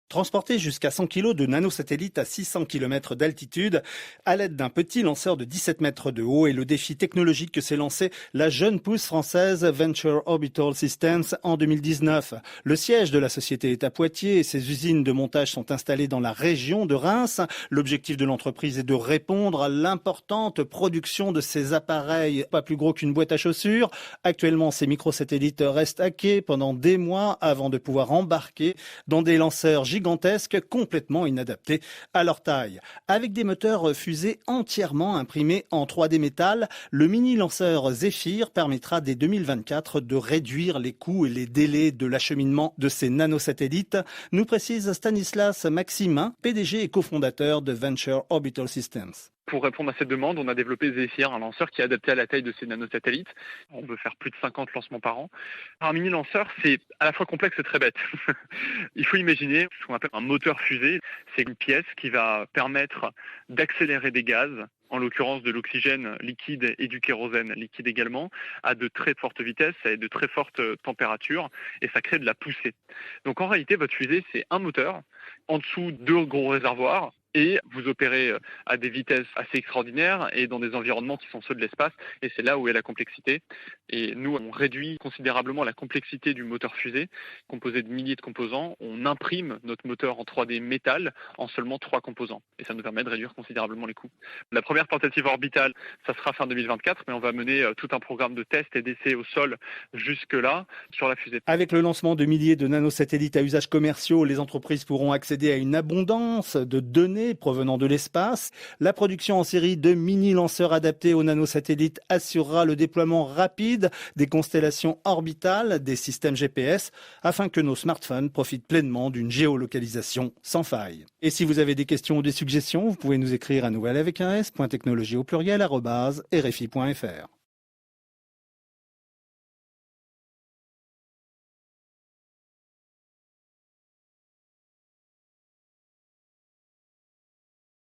Transporter jusqu'à 100 kg de nanosatellites à 600 km d'altitude à l'aide d'un petit lanceur de 17 mètres de haut est le défi technologique que s'est lancé la jeune pousse française Venture Orbital Systems en 2019. Le siège de la société est à Poitiers et ses usines de montage sont installées dans la région de Reims. L'objectif de l'entreprise est de répondre à l'importante production de ces appareils pas plus gros qu'une boîte à chaussures. Actuellement, ces microsatellites restent à quai pendant des mois avant de pouvoir embarquer dans des lanceurs gigantesques complètement inadaptés à leur taille. Avec des moteurs fusées entièrement imprimés en 3D métal, le mini-lanceur Zephyr permettra dès 2024 de réduire les coûts et les délais de l'acheminement de ces nanosatellites, nous précise Stanislas Maximin, PDG et cofondateur de Venture Orbital Systems. Pour répondre à cette demande, on a développé Zephyr, un lanceur qui est adapté à la taille de ces nanosatellites. On peut faire plus de 50 lancements par an. Un mini-lanceur, c'est à la fois complexe et très bête. Il faut imaginer ce qu'on appelle un moteur fusée. C'est une pièce qui va permettre d'accélérer des gaz, en l'occurrence de l'oxygène liquide et du kérosène liquide également, à de très fortes vitesses et de très fortes températures, et ça crée de la poussée. Donc en réalité, votre fusée, c'est un moteur, en dessous deux gros réservoirs, et vous opérez à des vitesses assez extraordinaires et dans des environnements qui sont ceux de l'espace, et c'est là où est la complexité. Et nous, on réduit considérablement la complexité du moteur fusée, composé de milliers de composants. On imprime notre moteur en 3D métal en seulement 3 composants, et ça nous permet de réduire considérablement les coûts. La première tentative orbitale, ça sera fin 2024, mais on va mener tout un programme de tests et d'essais au sol jusque-là sur la fusée. Avec le lancement de milliers de nanosatellites à usage commerciaux, les entreprises pourront accéder à une abondance de données provenant de l'espace. La production en série de mini-lanceurs adaptés aux nanosatellites assurera le déploiement rapide des constellations orbitales, des systèmes GPS, afin que nos smartphones profitent pleinement d'une géolocalisation sans faille. Et si vous avez des questions ou des suggestions, vous pouvez nous écrire à nouvelle avec un s.technologie au pluriel @rfi.fr.